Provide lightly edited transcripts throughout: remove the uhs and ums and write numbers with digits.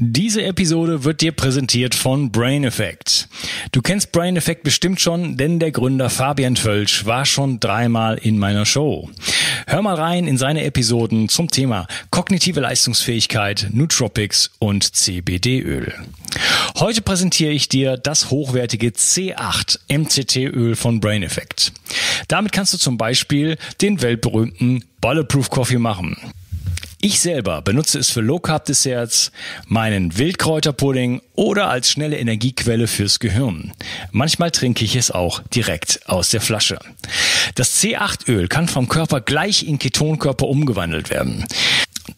Diese Episode wird dir präsentiert von Brain Effect. Du kennst Brain Effect bestimmt schon, denn der Gründer Fabian Völsch war schon 3-mal in meiner Show. Hör mal rein in seine Episoden zum Thema kognitive Leistungsfähigkeit, Nootropics und CBD-Öl. Heute präsentiere ich dir das hochwertige C8 MCT-Öl von Brain Effect. Damit kannst du zum Beispiel den weltberühmten Bulletproof Coffee machen. Ich selber benutze es für Low-Carb-Desserts, meinen Wildkräuterpudding oder als schnelle Energiequelle fürs Gehirn. Manchmal trinke ich es auch direkt aus der Flasche. Das C8-Öl kann vom Körper gleich in Ketonkörper umgewandelt werden.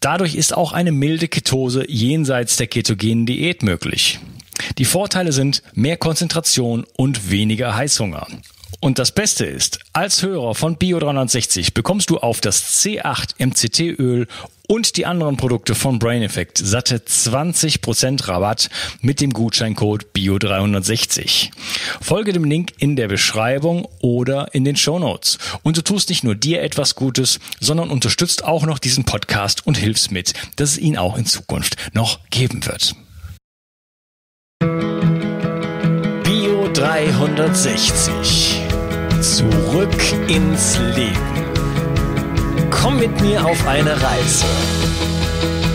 Dadurch ist auch eine milde Ketose jenseits der ketogenen Diät möglich. Die Vorteile sind mehr Konzentration und weniger Heißhunger. Und das Beste ist, als Hörer von Bio360 bekommst du auf das C8 MCT-Öl und die anderen Produkte von Brain Effect satte 20% Rabatt mit dem Gutscheincode Bio360. Folge dem Link in der Beschreibung oder in den Shownotes. Und du tust nicht nur dir etwas Gutes, sondern unterstützt auch noch diesen Podcast und hilfst mit, dass es ihn auch in Zukunft noch geben wird. Bio360. Zurück ins Leben. Komm mit mir auf eine Reise.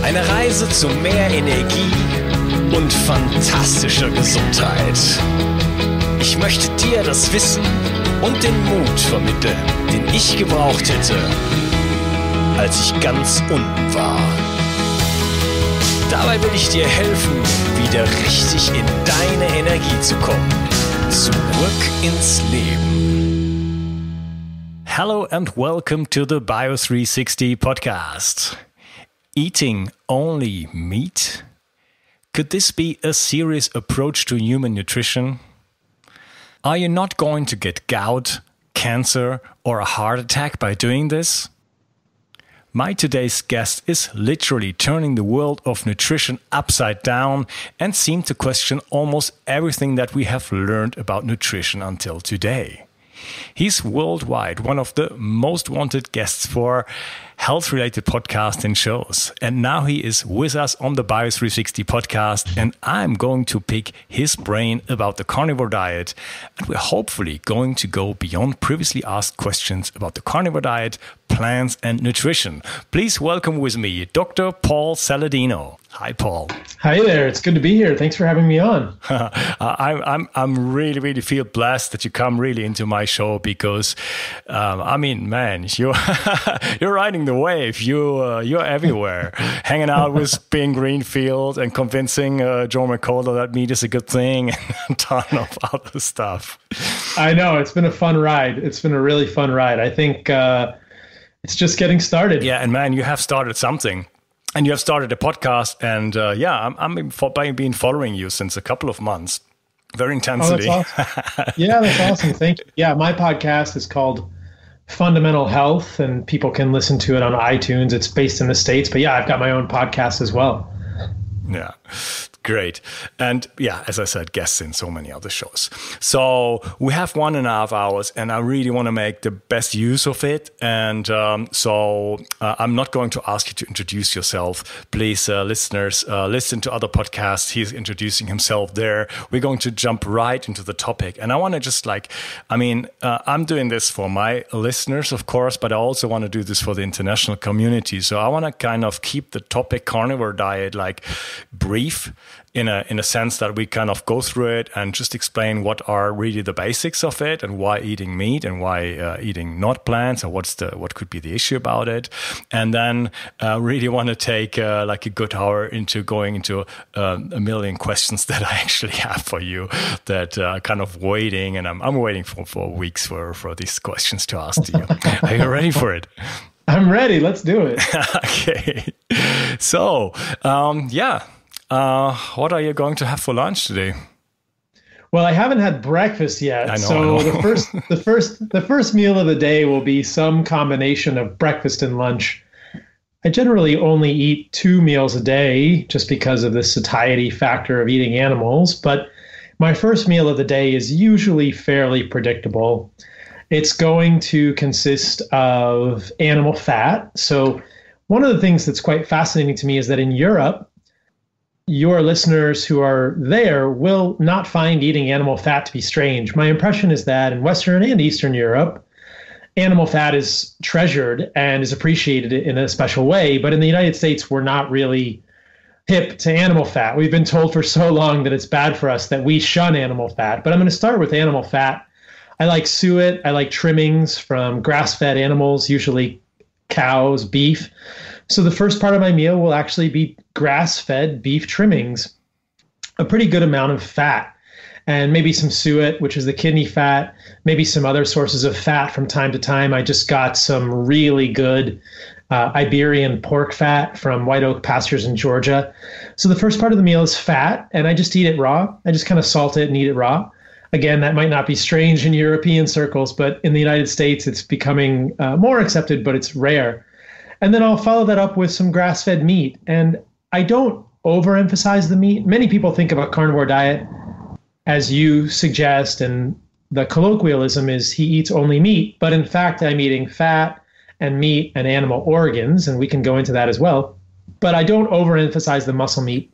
Eine Reise zu mehr Energie und fantastischer Gesundheit. Ich möchte dir das Wissen und den Mut vermitteln, den ich gebraucht hätte, als ich ganz unten war. Dabei will ich dir helfen, wieder richtig in deine Energie zu kommen. Zurück ins Leben. Hello and welcome to the Bio360 podcast. Eating only meat? Could this be a serious approach to human nutrition? Are you not going to get gout, cancer, or a heart attack by doing this? My today's guest is literally turning the world of nutrition upside down and seemed to question almost everything that we have learned about nutrition until today. He's worldwide one of the most wanted guests for health-related podcasts and shows. And now he is with us on the Bio360 podcast, and I'm going to pick his brain about the carnivore diet. And we're hopefully going to go beyond previously asked questions about the carnivore diet, plants, and nutrition. Please welcome with me, Dr. Paul Saladino. Hi, Paul. Hi there. It's good to be here. Thanks for having me on. I'm really feel blessed that you come really into my show because, I mean, man, you're riding the wave. You're everywhere, hanging out with Ben Greenfield and convincing Joe McCullough that meat is a good thing and a ton of other stuff. I know. It's been a fun ride. It's been a really fun ride. I think it's just getting started. Yeah, and man, you have started something. And you have started a podcast, and I've been following you since a couple of months, very intensely. Oh, that's awesome. Yeah, that's awesome. Thank you. Yeah, my podcast is called Fundamental Health, and people can listen to it on iTunes. It's based in the States, but yeah, I've got my own podcast as well. Yeah. Great. And yeah, as I said, guests in so many other shows. So we have 1.5 hours and I really want to make the best use of it. And so I'm not going to ask you to introduce yourself. Please, listeners, listen to other podcasts. He's introducing himself there. We're going to jump right into the topic. And I want to just I'm doing this for my listeners, of course, but I also want to do this for the international community. So I want to kind of keep the topic carnivore diet brief. In a sense that we kind of go through it and just explain what are really the basics of it and why eating meat and why eating not plants and what could be the issue about it. And then really want to take a good hour into going into a million questions that I actually have for you that are kind of waiting, and I'm waiting for weeks for these questions to ask to you. Are you ready for it? I'm ready. Let's do it. Okay. So, what are you going to have for lunch today? Well, I haven't had breakfast yet. I know. So the first meal of the day will be some combination of breakfast and lunch. I generally only eat 2 meals a day just because of the satiety factor of eating animals. But my first meal of the day is usually fairly predictable. It's going to consist of animal fat. So one of the things that's quite fascinating to me is that in Europe, your listeners who are there will not find eating animal fat to be strange. My impression is that in Western and Eastern Europe, animal fat is treasured and is appreciated in a special way. But in the United States, we're not really hip to animal fat. We've been told for so long that it's bad for us that we shun animal fat. But I'm going to start with animal fat. I like suet. I like trimmings from grass-fed animals, usually cows, beef. So the first part of my meal will actually be grass-fed beef trimmings, a pretty good amount of fat, and maybe some suet, which is the kidney fat, maybe some other sources of fat from time to time. I just got some really good Iberian pork fat from White Oak pastures in Georgia. So the first part of the meal is fat, and I just eat it raw. I just kind of salt it and eat it raw. Again, that might not be strange in European circles, but in the United States, it's becoming more accepted, but it's rare. And then I'll follow that up with some grass-fed meat. And I don't overemphasize the meat. Many people think of a carnivore diet, as you suggest, and the colloquialism is he eats only meat. But in fact, I'm eating fat and meat and animal organs, and we can go into that as well. But I don't overemphasize the muscle meat.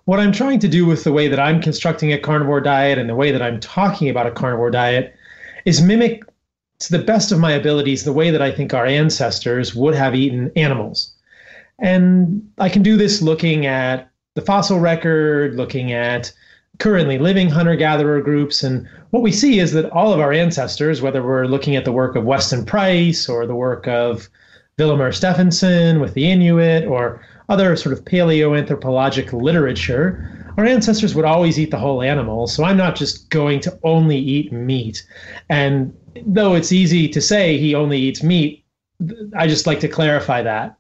What I'm trying to do with the way that I'm constructing a carnivore diet and the way that I'm talking about a carnivore diet is mimic, to the best of my abilities, the way that I think our ancestors would have eaten animals. And I can do this looking at the fossil record, looking at currently living hunter-gatherer groups. And what we see is that all of our ancestors, whether we're looking at the work of Weston Price or the work of Vilhjalmur Stefansson with the Inuit or other sort of paleoanthropologic literature, our ancestors would always eat the whole animal. So I'm not just going to only eat meat. And though it's easy to say he only eats meat, I just like to clarify that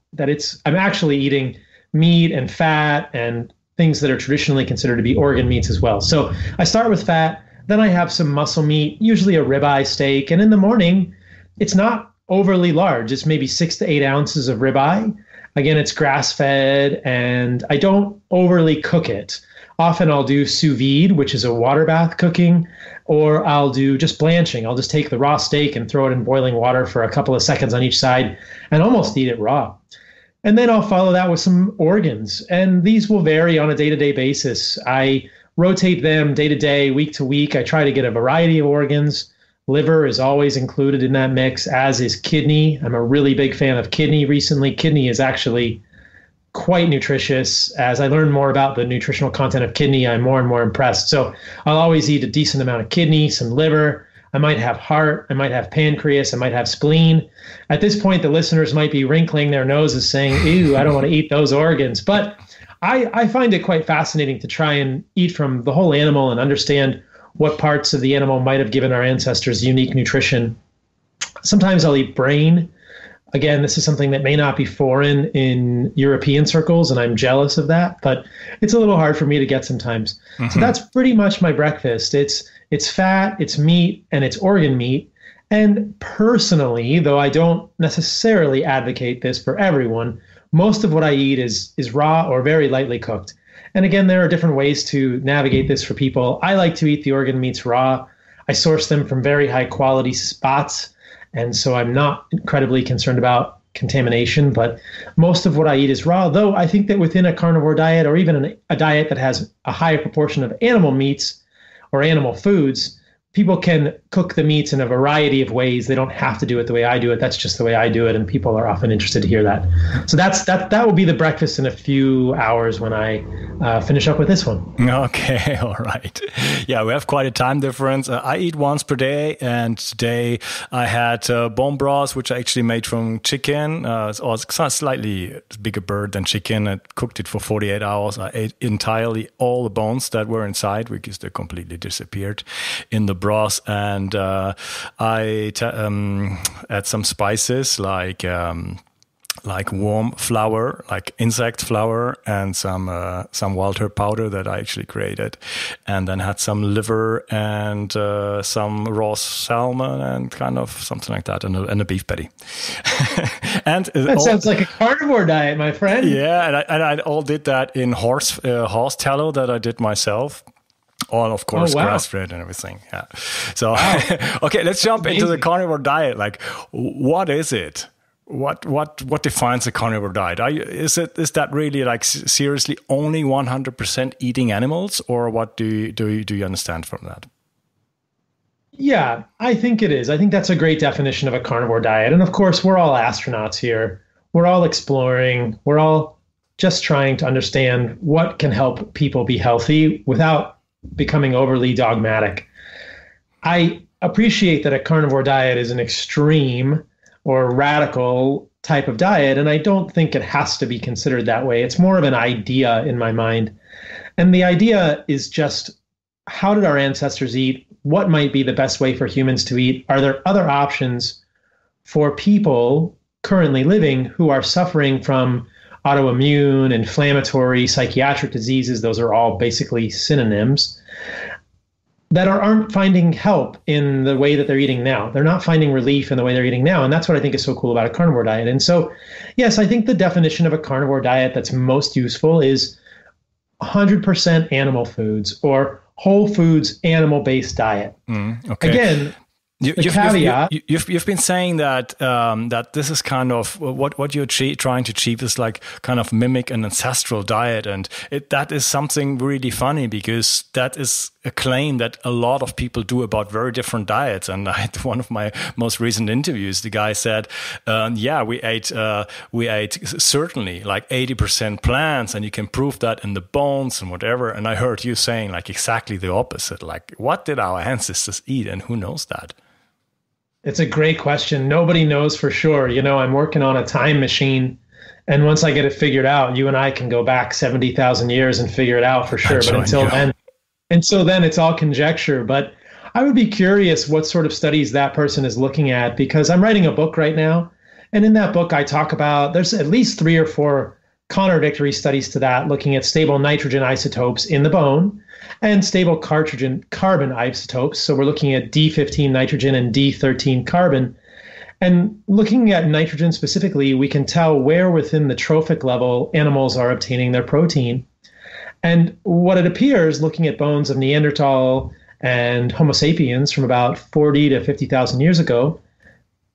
I'm actually eating meat and fat and things that are traditionally considered to be organ meats as well. So I start with fat, then I have some muscle meat, usually a ribeye steak. And in the morning, it's not overly large. It's maybe 6 to 8 ounces of ribeye. Again, it's grass-fed, and I don't overly cook it. Often I'll do sous vide, which is a water bath cooking, or I'll do just blanching. I'll just take the raw steak and throw it in boiling water for a couple of seconds on each side and almost eat it raw. And then I'll follow that with some organs, and these will vary on a day-to-day basis. I rotate them day to day, week to week. I try to get a variety of organs. Liver is always included in that mix, as is kidney. I'm a really big fan of kidney recently. Kidney is actually quite nutritious. As I learn more about the nutritional content of kidney, I'm more and more impressed. So I'll always eat a decent amount of kidney, some liver. I might have heart. I might have pancreas. I might have spleen. At this point, the listeners might be wrinkling their noses saying, ew, I don't want to eat those organs. But I find it quite fascinating to try and eat from the whole animal and understand what parts of the animal might have given our ancestors unique nutrition. Sometimes I'll eat brain. Again, this is something that may not be foreign in European circles, and I'm jealous of that, but it's a little hard for me to get sometimes. Mm-hmm. So that's pretty much my breakfast. It's fat, it's meat, and it's organ meat. And personally, though I don't necessarily advocate this for everyone, most of what I eat is raw or very lightly cooked. And again, there are different ways to navigate this for people. I like to eat the organ meats raw. I source them from very high quality spots. And so I'm not incredibly concerned about contamination, but most of what I eat is raw, though I think that within a carnivore diet or even a diet that has a higher proportion of animal meats or animal foods, people can cook the meats in a variety of ways. They don't have to do it the way I do it. That's just the way I do it, and people are often interested to hear that. So that will be the breakfast in a few hours when I finish up with this one. Okay, all right. Yeah, we have quite a time difference. I eat once per day, and today I had bone broth, which I actually made from chicken. It's a slightly bigger bird than chicken. I cooked it for 48 hours. I ate entirely all the bones that were inside because they completely disappeared in the broth, and I add some spices like worm flour, like insect flour, and some wild herb powder that I actually created, and then had some liver and some raw salmon and kind of something like that, and a beef patty. And that sounds like a carnivore diet, my friend. Yeah, and I all did that in horse tallow that I did myself. All, of course, grass-fed and everything. Yeah. So, wow. Okay, let's jump into the carnivore diet. Like, what is it? What defines a carnivore diet? Is that really like seriously only 100% eating animals, or what do you understand from that? Yeah, I think it is. I think that's a great definition of a carnivore diet. And of course, we're all astronauts here. We're all exploring. We're all just trying to understand what can help people be healthy without becoming overly dogmatic. I appreciate that a carnivore diet is an extreme or radical type of diet, and I don't think it has to be considered that way. It's more of an idea in my mind. And the idea is just, how did our ancestors eat? What might be the best way for humans to eat? Are there other options for people currently living who are suffering from autoimmune, inflammatory, psychiatric diseases? Those are all basically synonyms, that aren't finding help in the way that they're eating now. They're not finding relief in the way they're eating now. And that's what I think is so cool about a carnivore diet. And so, yes, I think the definition of a carnivore diet that's most useful is 100% animal foods or whole foods, animal-based diet. Okay. Again, You've been saying that that this is kind of what you're trying to achieve is like kind of mimic an ancestral diet, and that is something really funny, because that is a claim that a lot of people do about very different diets. And I had one of my most recent interviews, the guy said, we ate certainly like 80% plants, and you can prove that in the bones and whatever. And I heard you saying like exactly the opposite. Like, what did our ancestors eat, and who knows that? It's a great question. Nobody knows for sure. You know, I'm working on a time machine, and once I get it figured out, you and I can go back 70,000 years and figure it out for sure. But until then, it's all conjecture. But I would be curious what sort of studies that person is looking at, because I'm writing a book right now. And in that book, I talk about, there's at least 3 or 4 contradictory studies to that, looking at stable nitrogen isotopes in the bone and stable carbon isotopes. So we're looking at D15 nitrogen and D13 carbon. And looking at nitrogen specifically, we can tell where within the trophic level animals are obtaining their protein. And what it appears, looking at bones of Neanderthal and Homo sapiens from about 40 to 50,000 years ago,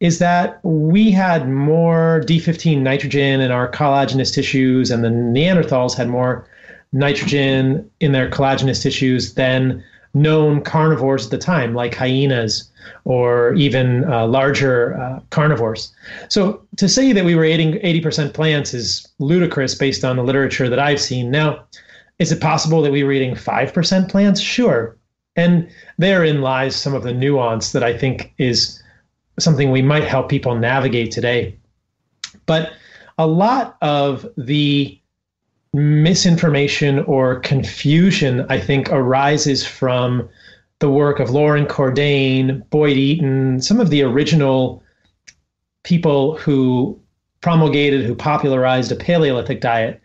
is that we had more D15 nitrogen in our collagenous tissues, and the Neanderthals had more nitrogen in their collagenous tissues than known carnivores at the time, like hyenas or even larger carnivores. So to say that we were eating 80% plants is ludicrous based on the literature that I've seen. Now, is it possible that we were eating 5% plants? Sure. And therein lies some of the nuance that I think is something we might help people navigate today. But a lot of the misinformation or confusion, I think, arises from the work of Lauren Cordain, Boyd Eaton, some of the original people who popularized a Paleolithic diet.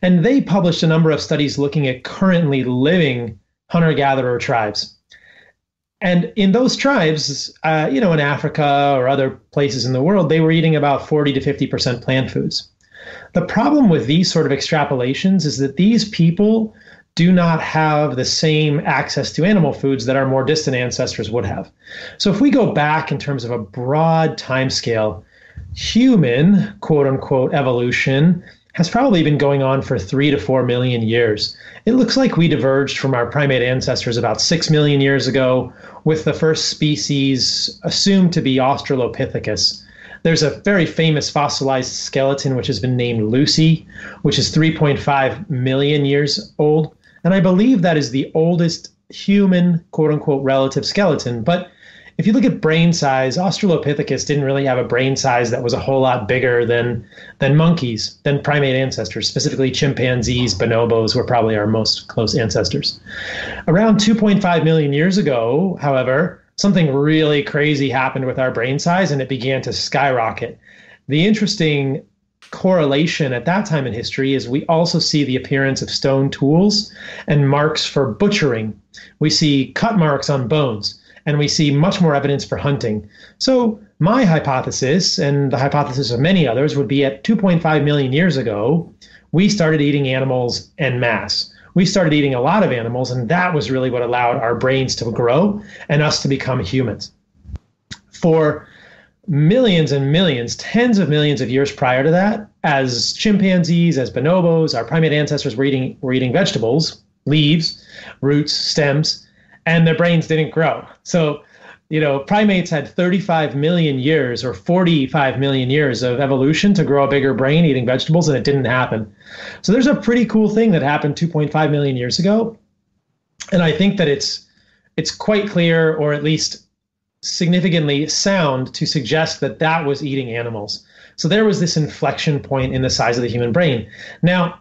And they published a number of studies looking at currently living hunter-gatherer tribes. And in those tribes, in Africa or other places in the world, they were eating about 40 to 50% plant foods. The problem with these sort of extrapolations is that these people do not have the same access to animal foods that our more distant ancestors would have. So if we go back in terms of a broad timescale, human, quote unquote, evolution has probably been going on for 3 to 4 million years. It looks like we diverged from our primate ancestors about 6 million years ago, with the first species assumed to be Australopithecus. There's a very famous fossilized skeleton which has been named Lucy, which is 3.5 million years old. And I believe that is the oldest human, quote unquote, relative skeleton. But if you look at brain size, Australopithecus didn't really have a brain size that was a whole lot bigger than monkeys, than primate ancestors. Specifically, chimpanzees, bonobos were probably our most close ancestors. Around 2.5 million years ago, however, something really crazy happened with our brain size, and it began to skyrocket. The interesting correlation at that time in history is we also see the appearance of stone tools and marks for butchering. We see cut marks on bones, and we see much more evidence for hunting. So my hypothesis, and the hypothesis of many others, would be at 2.5 million years ago, we started eating animals en masse. We started eating a lot of animals, and that was really what allowed our brains to grow and us to become humans. For millions and millions, tens of millions of years prior to that, as chimpanzees, as bonobos, our primate ancestors were eating vegetables, leaves, roots, stems, and their brains didn't grow. So, primates had 35 million years or 45 million years of evolution to grow a bigger brain eating vegetables, and it didn't happen. So there's a pretty cool thing that happened 2.5 million years ago. And I think that it's quite clear, or at least significantly sound, to suggest that that was eating animals. So there was this inflection point in the size of the human brain. Now,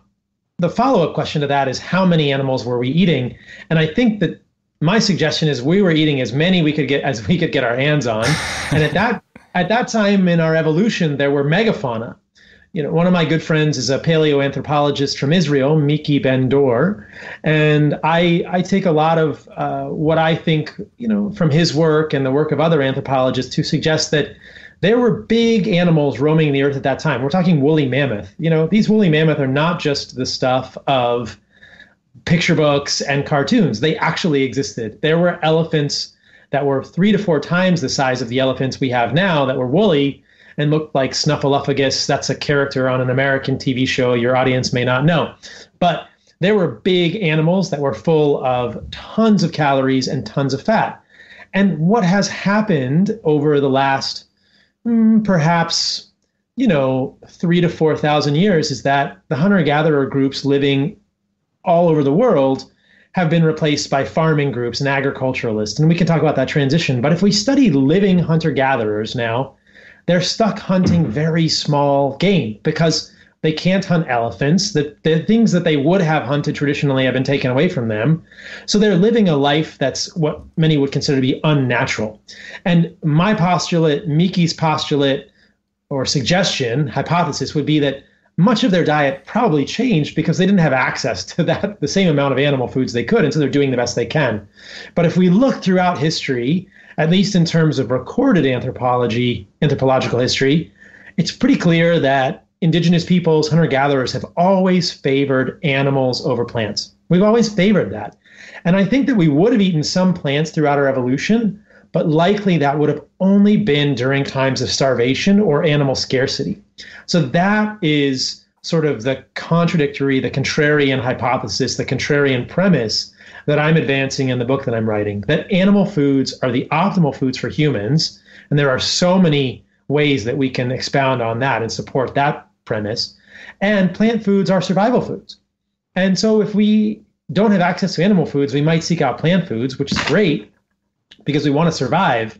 the follow-up question to that is, how many animals were we eating? And I think that my suggestion is we were eating as many we could get our hands on. And at that time in our evolution, there were megafauna. One of my good friends is a paleoanthropologist from Israel, Miki Ben-Dor, and I take a lot of what I think, from his work and the work of other anthropologists to suggest that there were big animals roaming the earth at that time. We're talking woolly mammoth. These woolly mammoth are not just the stuff of picture books and cartoons. They actually existed. There were elephants that were 3 to 4 times the size of the elephants we have now that were woolly and looked like Snuffleupagus. That's a character on an American TV show your audience may not know. But there were big animals that were full of tons of calories and tons of fat. And what has happened over the last perhaps 3 to 4,000 years is that the hunter-gatherer groups living all over the world have been replaced by farming groups and agriculturalists. And we can talk about that transition. But if we study living hunter-gatherers now, they're stuck hunting very small game because they can't hunt elephants. The things that they would have hunted traditionally have been taken away from them. So they're living a life that's what many would consider to be unnatural. And my postulate, Miki's postulate or suggestion, hypothesis would be that much of their diet probably changed because they didn't have access to the same amount of animal foods they could, and so they're doing the best they can. But if we look throughout history, at least in terms of recorded anthropological history, it's pretty clear that indigenous peoples, hunter-gatherers, have always favored animals over plants. We've always favored that. And I think that we would have eaten some plants throughout our evolution, but likely that would have only been during times of starvation or animal scarcity. So that is sort of the contrarian hypothesis, the contrarian premise that I'm advancing in the book that I'm writing, that animal foods are the optimal foods for humans. And there are so many ways that we can expound on that and support that premise. And plant foods are survival foods. And so if we don't have access to animal foods, we might seek out plant foods, which is great because we want to survive.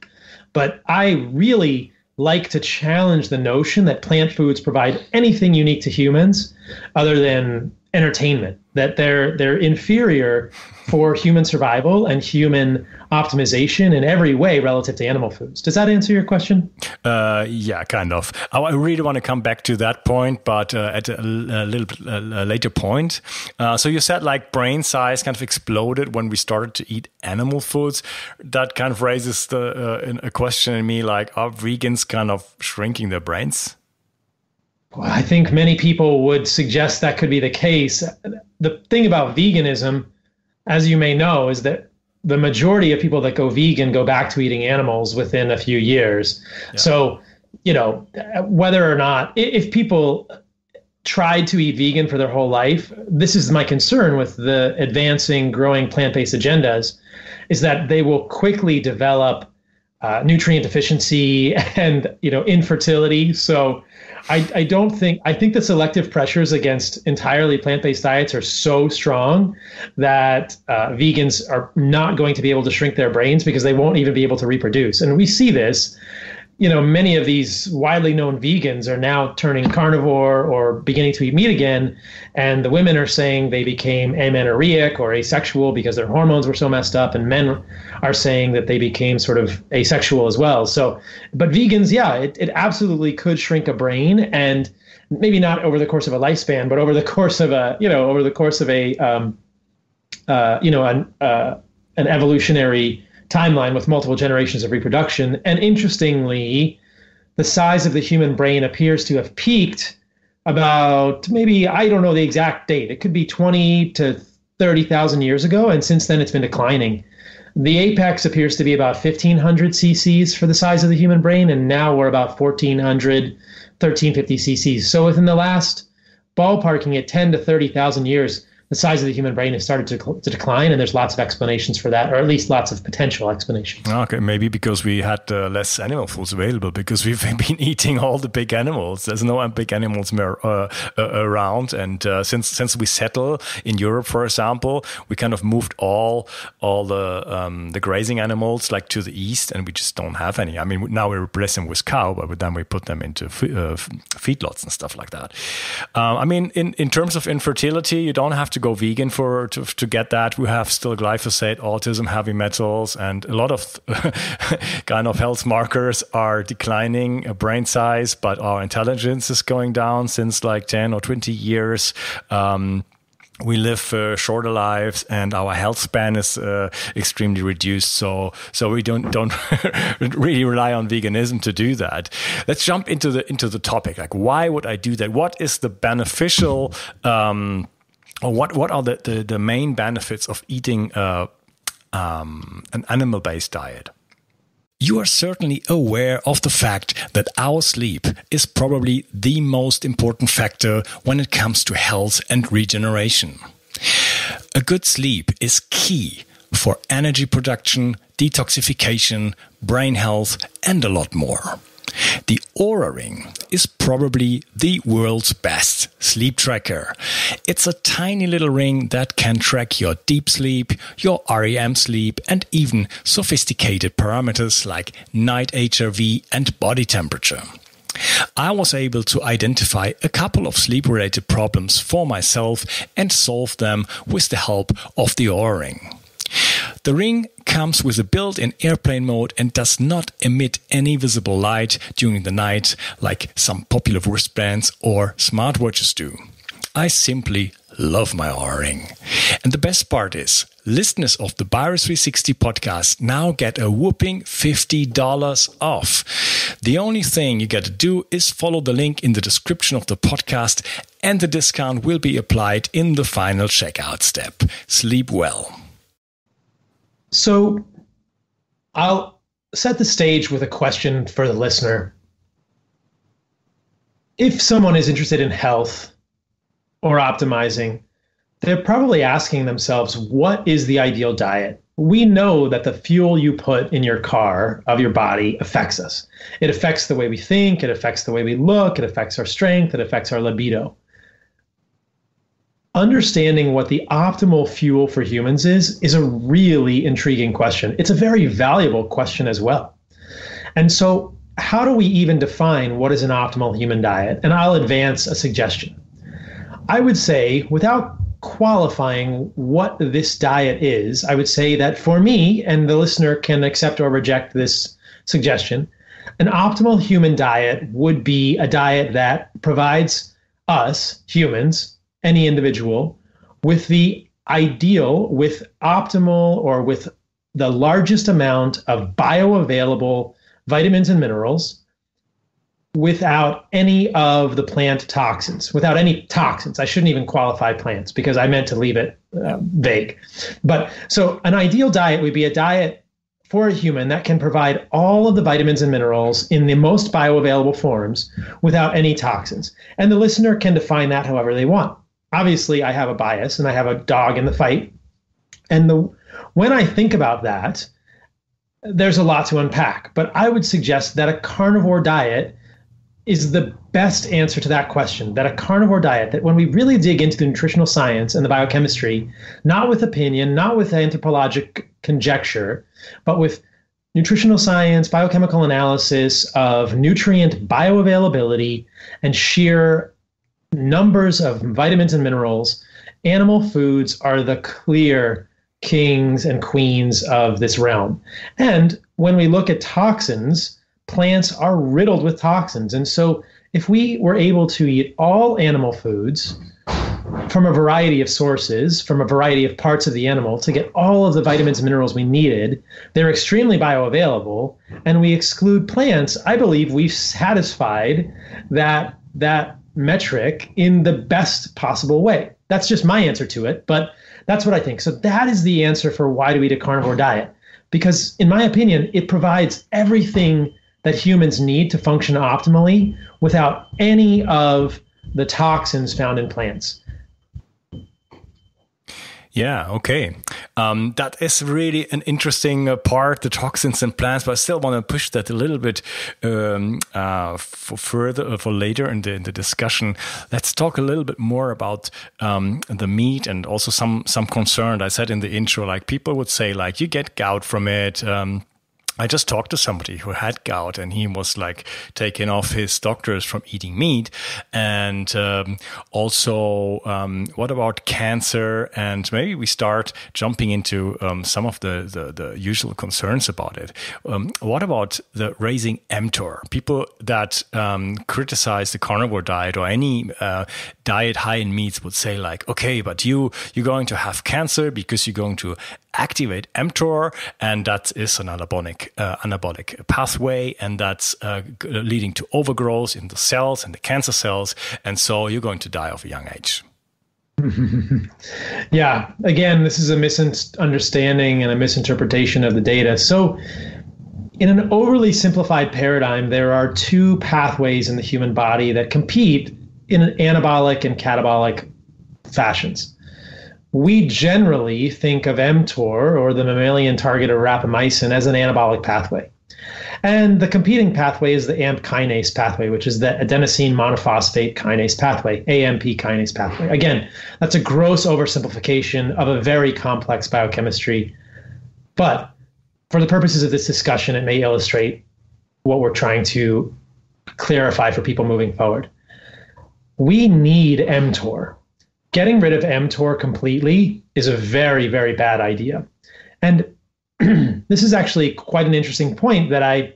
But I really like to challenge the notion that plant foods provide anything unique to humans other than entertainment, that they're inferior for human survival and human optimization in every way relative to animal foods. Does that answer your question? Yeah, kind of. I really want to come back to that point, but at a little bit later point. So you said like brain size kind of exploded when we started to eat animal foods. That kind of raises a question in me, like, are vegans kind of shrinking their brains? Well, I think many people would suggest that could be the case. The thing about veganism, as you may know, is that the majority of people that go vegan go back to eating animals within a few years. Yeah. So, whether or not, if people tried to eat vegan for their whole life, this is my concern with the advancing, growing plant-based agendas, is that they will quickly develop nutrient deficiency and, infertility. So I think the selective pressures against entirely plant-based diets are so strong that vegans are not going to be able to shrink their brains because they won't even be able to reproduce. And we see this, many of these widely known vegans are now turning carnivore or beginning to eat meat again. And the women are saying they became amenorrheic or asexual because their hormones were so messed up. And men are saying that they became sort of asexual as well. So, but vegans, yeah, it absolutely could shrink a brain, and maybe not over the course of a lifespan, but over the course of an evolutionary timeline with multiple generations of reproduction. And interestingly, the size of the human brain appears to have peaked about, maybe, I don't know the exact date, it could be 20 to 30,000 years ago. And since then it's been declining. The apex appears to be about 1,500 cc's for the size of the human brain, and now we're about 1,400, 1,350 cc's. So within the last ballparking at 10 to 30,000 years, the size of the human brain has started to decline, and there's lots of explanations for that, or at least lots of potential explanations. Okay, maybe because we had less animal foods available, because we've been eating all the big animals. There's no big animals around, and since we settle in Europe, for example, we kind of moved all the grazing animals like to the east, and we just don't have any. I mean, now we replace them with cow, but then we put them into feedlots and stuff like that. I mean, in terms of infertility, you don't have to go vegan to get that. We have still glyphosate, autism, heavy metals, and a lot of kind of health markers are declining, brain size, but our intelligence is going down since like 10 or 20 years. We live shorter lives, and our health span is extremely reduced. So we don't really rely on veganism to do that. Let's jump into the topic. Like, why would I do that? What is the beneficial or what are the main benefits of eating an animal-based diet? You are certainly aware of the fact that our sleep is probably the most important factor when it comes to health and regeneration. A good sleep is key for energy production, detoxification, brain health, and a lot more. The Oura Ring is probably the world's best sleep tracker. It's a tiny little ring that can track your deep sleep, your REM sleep, and even sophisticated parameters like night HRV and body temperature. I was able to identify a couple of sleep-related problems for myself and solve them with the help of the Oura Ring. The ring comes with a built-in airplane mode and does not emit any visible light during the night like some popular wristbands or smartwatches do. I simply love my Oura Ring. And the best part is, listeners of the Bio360 podcast now get a whopping $50 off. The only thing you got to do is follow the link in the description of the podcast, and the discount will be applied in the final checkout step. Sleep well. So I'll set the stage with a question for the listener. If someone is interested in health or optimizing, they're probably asking themselves, what is the ideal diet? We know that the fuel you put in your car of your body affects us. It affects the way we think, it affects the way we look, it affects our strength, it affects our libido. Understanding what the optimal fuel for humans is a really intriguing question. It's a very valuable question as well. And so how do we even define what is an optimal human diet? And I'll advance a suggestion. I would say, without qualifying what this diet is, I would say that for me, and the listener can accept or reject this suggestion, an optimal human diet would be a diet that provides us, humans, any individual, with the ideal, with optimal, or with the largest amount of bioavailable vitamins and minerals without any of the plant toxins, without any toxins. I shouldn't even qualify plants because I meant to leave it vague. But so an ideal diet would be a diet for a human that can provide all of the vitamins and minerals in the most bioavailable forms without any toxins. And the listener can define that however they want. Obviously, I have a bias and I have a dog in the fight. And when I think about that, there's a lot to unpack. But I would suggest that a carnivore diet is the best answer to that question, that a carnivore diet, that when we really dig into the nutritional science and the biochemistry, not with opinion, not with anthropologic conjecture, but with nutritional science, biochemical analysis of nutrient bioavailability and sheer numbers of vitamins and minerals, animal foods are the clear kings and queens of this realm. And when we look at toxins, plants are riddled with toxins. And so if we were able to eat all animal foods from a variety of sources, from a variety of parts of the animal to get all of the vitamins and minerals we needed, they're extremely bioavailable, and we exclude plants, I believe we've satisfied that metric in the best possible way. That's just my answer to it, but that's what I think. So that is the answer for why do we eat a carnivore diet. because in my opinion, it provides everything that humans need to function optimally without any of the toxins found in plants. Yeah, okay. That is really an interesting part, the toxins in plants, but I still want to push that a little bit for later in the discussion. Let's talk a little bit more about the meat and also some concern. I said in the intro, like people would say, like, you get gout from it. I just talked to somebody who had gout, and he was like taking off his doctors from eating meat. And also, what about cancer? And maybe we start jumping into some of the usual concerns about it. What about the raising mTor? People that criticize the carnivore diet or any diet high in meats would say, like, okay, but you're going to have cancer because you're going to activate mTor, and that is an anabolic pathway, and that's leading to overgrowth in the cells and the cancer cells, and so you're going to die of a young age. Yeah, again, this is a misunderstanding and a misinterpretation of the data. So in an overly simplified paradigm, there are two pathways in the human body that compete in an anabolic and catabolic fashions. We generally think of mTor, or the mammalian target of rapamycin, as an anabolic pathway. And the competing pathway is the AMP kinase pathway, which is the adenosine monophosphate kinase pathway, AMP kinase pathway. Again, that's a gross oversimplification of a very complex biochemistry. But for the purposes of this discussion, it may illustrate what we're trying to clarify for people moving forward. We need mTor. Getting rid of mTor completely is a very, very bad idea. And this is actually quite an interesting point that I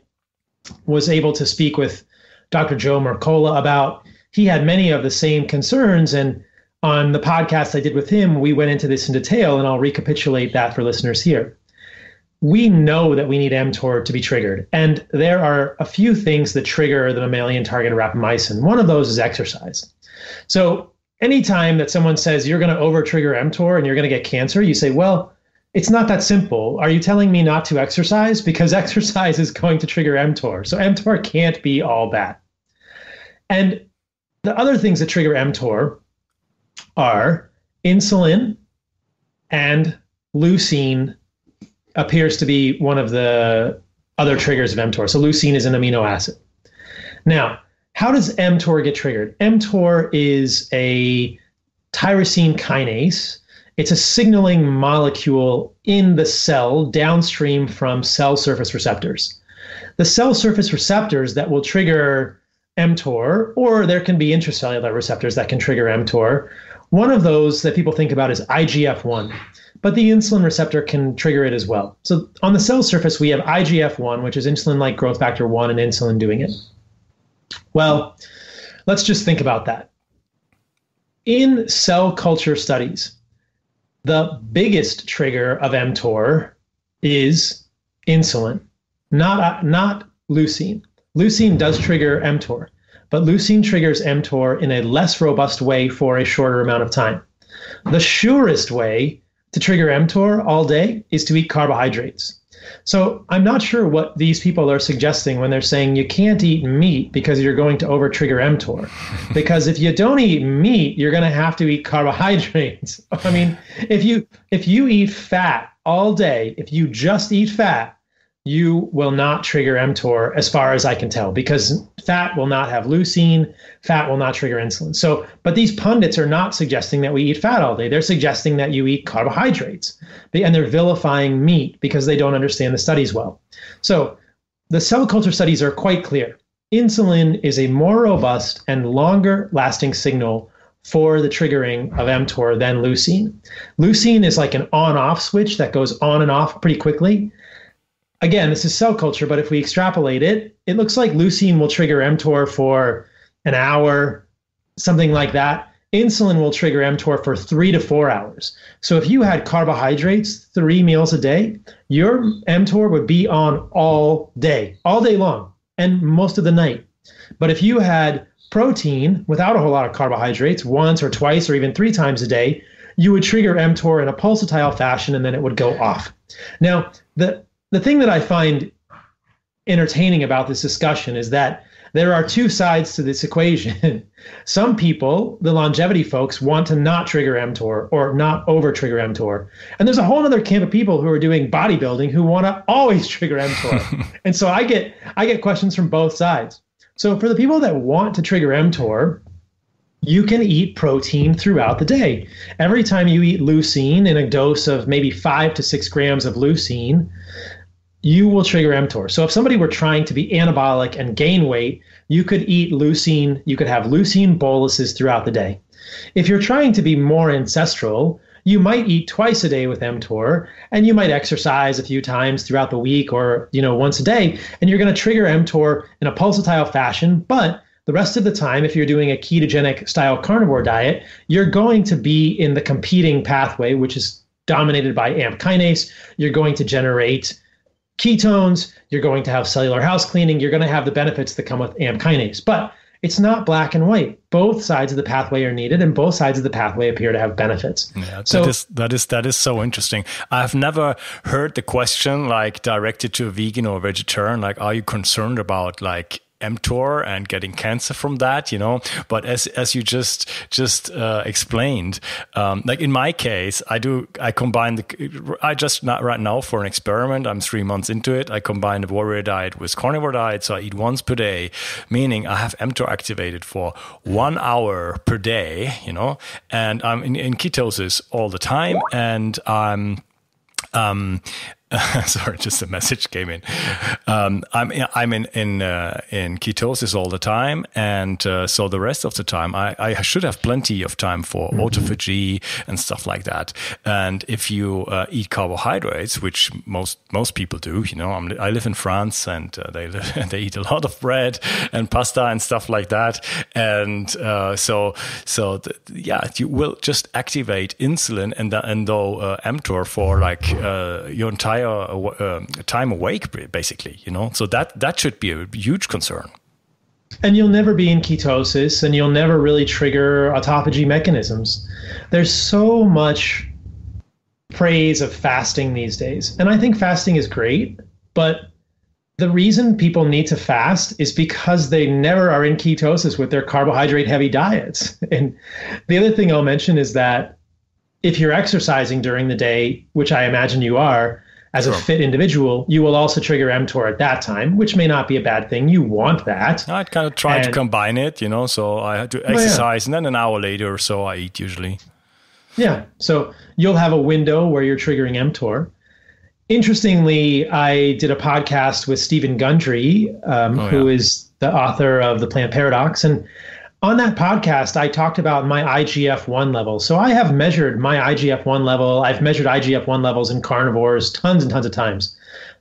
was able to speak with Dr. Joe Mercola about. He had many of the same concerns, and on the podcast I did with him, we went into this in detail, and I'll recapitulate that for listeners here. We know that we need mTor to be triggered, and there are a few things that trigger the mammalian target of rapamycin. One of those is exercise. So anytime that someone says you're going to over-trigger mTor and you're going to get cancer, you say, well, it's not that simple. Are you telling me not to exercise? Because exercise is going to trigger mTor. So mTor can't be all bad. And the other things that trigger mTor are insulin, and leucine appears to be one of the other triggers of mTor. So leucine is an amino acid. Now, how does mTor get triggered? mTor is a tyrosine kinase. It's a signaling molecule in the cell downstream from cell surface receptors. The cell surface receptors that will trigger mTor, or there can be intracellular receptors that can trigger mTor. One of those that people think about is IGF-1, but the insulin receptor can trigger it as well. So on the cell surface, we have IGF-1, which is insulin-like growth factor 1, and insulin doing it. Well, let's just think about that. In cell culture studies, the biggest trigger of mTor is insulin, not leucine. Leucine does trigger mTor, but leucine triggers mTor in a less robust way for a shorter amount of time. The surest way to trigger mTor all day is to eat carbohydrates. So I'm not sure what these people are suggesting when they're saying you can't eat meat because you're going to over-trigger mTor. Because if you don't eat meat, you're going to have to eat carbohydrates. I mean, if you eat fat all day, if you just eat fat, you will not trigger mTor as far as I can tell, because fat will not have leucine, fat will not trigger insulin. So, but these pundits are not suggesting that we eat fat all day. They're suggesting that you eat carbohydrates, and they're vilifying meat because they don't understand the studies well. So the cell culture studies are quite clear. Insulin is a more robust and longer lasting signal for the triggering of mTor than leucine. Leucine is like an on-off switch that goes on and off pretty quickly. Again, this is cell culture, but if we extrapolate it, it looks like leucine will trigger mTor for an hour, something like that. Insulin will trigger mTor for 3 to 4 hours. So if you had carbohydrates 3 meals a day, your mTor would be on all day long, and most of the night. But if you had protein without a whole lot of carbohydrates once or twice or even 3 times a day, you would trigger mTor in a pulsatile fashion, and then it would go off. Now, the thing that I find entertaining about this discussion is that there are two sides to this equation. Some people, the longevity folks, want to not trigger mTOR or not over trigger mTOR. And there's a whole other camp of people who are doing bodybuilding who want to always trigger mTOR. And so I get questions from both sides. So for the people that want to trigger mTOR, you can eat protein throughout the day. Every time you eat leucine in a dose of maybe 5 to 6 grams of leucine, you will trigger mTOR. So if somebody were trying to be anabolic and gain weight, you could eat leucine. You could have leucine boluses throughout the day. If you're trying to be more ancestral, you might eat twice a day with mTOR, and you might exercise a few times throughout the week or once a day, and you're going to trigger mTOR in a pulsatile fashion. But the rest of the time, if you're doing a ketogenic style carnivore diet, you're going to be in the competing pathway, which is dominated by AMP kinase. You're going to generate ketones, you're going to have cellular house cleaning, you're going to have the benefits that come with AMP kinase. But it's not black and white. Both sides of the pathway are needed, and both sides of the pathway appear to have benefits. Yeah, that is so interesting. I've never heard the question like directed to a vegan or a vegetarian, like, are you concerned about like mTOR and getting cancer from that, but as you just explained, like in my case, I combine I just not right now for an experiment, I'm 3 months into it, I combine the warrior diet with carnivore diet, so I eat once per day, meaning I have mTOR activated for 1 hour per day, and I'm in ketosis all the time, and I'm sorry, just a message came in. I'm in ketosis all the time, and so the rest of the time I should have plenty of time for autophagy and stuff like that. And if you eat carbohydrates, which most people do, I live in France, and they eat a lot of bread and pasta and stuff like that, and you will just activate insulin and mTOR for like your entire time awake, basically, so that should be a huge concern. And you'll never be in ketosis, and you'll never really trigger autophagy mechanisms. There's so much praise of fasting these days, and I think fasting is great, but the reason people need to fast is because they never are in ketosis with their carbohydrate heavy diets. And the other thing I'll mention is that if you're exercising during the day, which I imagine you are, as a fit individual, you will also trigger mTOR at that time, which may not be a bad thing. You want that. I'd kind of try to combine it, so I had to exercise, and then an hour later or so I eat usually. Yeah, so you'll have a window where you're triggering mTOR. Interestingly, I did a podcast with Steven Gundry, who is the author of The Plant Paradox, and on that podcast, I talked about my IGF-1 level. So I have measured my IGF-1 level. I've measured IGF-1 levels in carnivores tons and tons of times.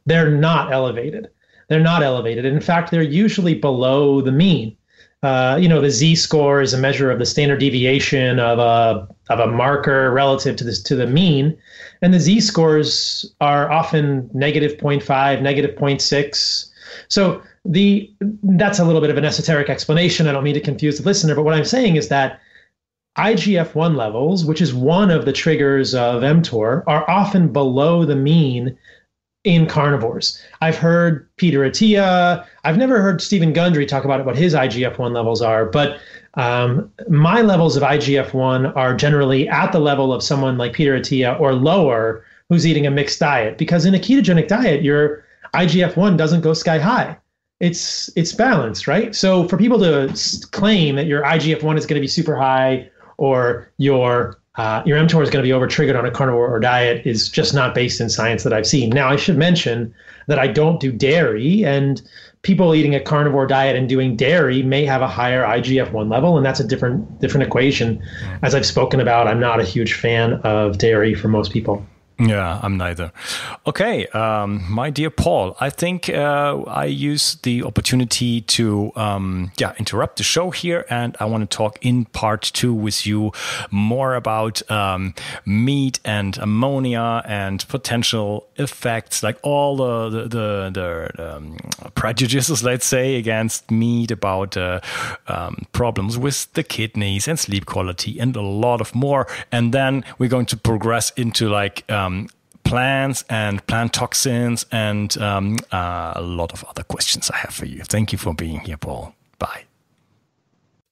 They're not elevated. In fact, they're usually below the mean. The Z-score is a measure of the standard deviation of a marker relative to the mean. And the Z-scores are often negative 0.5, negative 0.6. So that's a little bit of an esoteric explanation. I don't mean to confuse the listener, but what I'm saying is that IGF-1 levels, which is one of the triggers of mTOR, are often below the mean in carnivores. I've heard Peter Attia. I've never heard Steven Gundry talk about what his IGF-1 levels are, but my levels of IGF-1 are generally at the level of someone like Peter Attia or lower who's eating a mixed diet, because in a ketogenic diet, your IGF-1 doesn't go sky high. It's balanced, right? So for people to claim that your IGF-1 is going to be super high or your mTOR is going to be over-triggered on a carnivore or diet is just not based in science that I've seen. Now, I should mention that I don't do dairy, and people eating a carnivore diet and doing dairy may have a higher IGF-1 level, and that's a different equation. As I've spoken about, I'm not a huge fan of dairy for most people. Yeah, I'm neither. Okay, my dear Paul, I think I use the opportunity to interrupt the show here, and I want to talk in part 2 with you more about meat and ammonia and potential effects, like all the prejudices, let's say, against meat, about problems with the kidneys and sleep quality and a lot of more. And then we're going to progress into plants and plant toxins and a lot of other questions I have for you. Thank you for being here, Paul. Bye.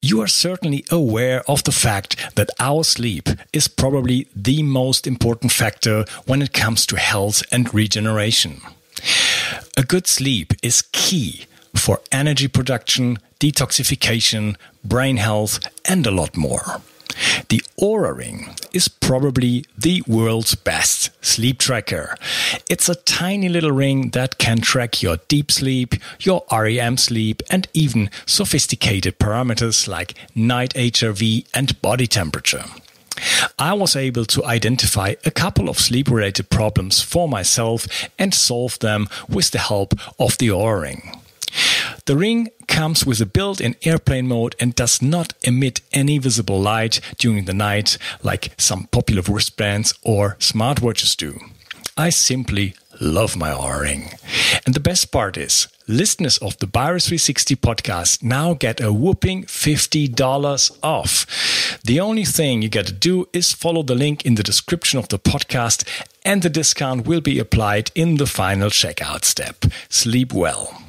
You are certainly aware of the fact that our sleep is probably the most important factor when it comes to health and regeneration. A good sleep is key for energy production, detoxification, brain health, and a lot more. The Oura Ring is probably the world's best sleep tracker. It's a tiny little ring that can track your deep sleep, your REM sleep, and even sophisticated parameters like night HRV and body temperature. I was able to identify a couple of sleep-related problems for myself and solve them with the help of the Oura Ring. The ring comes with a built-in airplane mode and does not emit any visible light during the night like some popular wristbands or smartwatches do. I simply love my Oura Ring. And the best part is, listeners of the Bio360 podcast now get a whopping $50 off. The only thing you got to do is follow the link in the description of the podcast, and the discount will be applied in the final checkout step. Sleep well.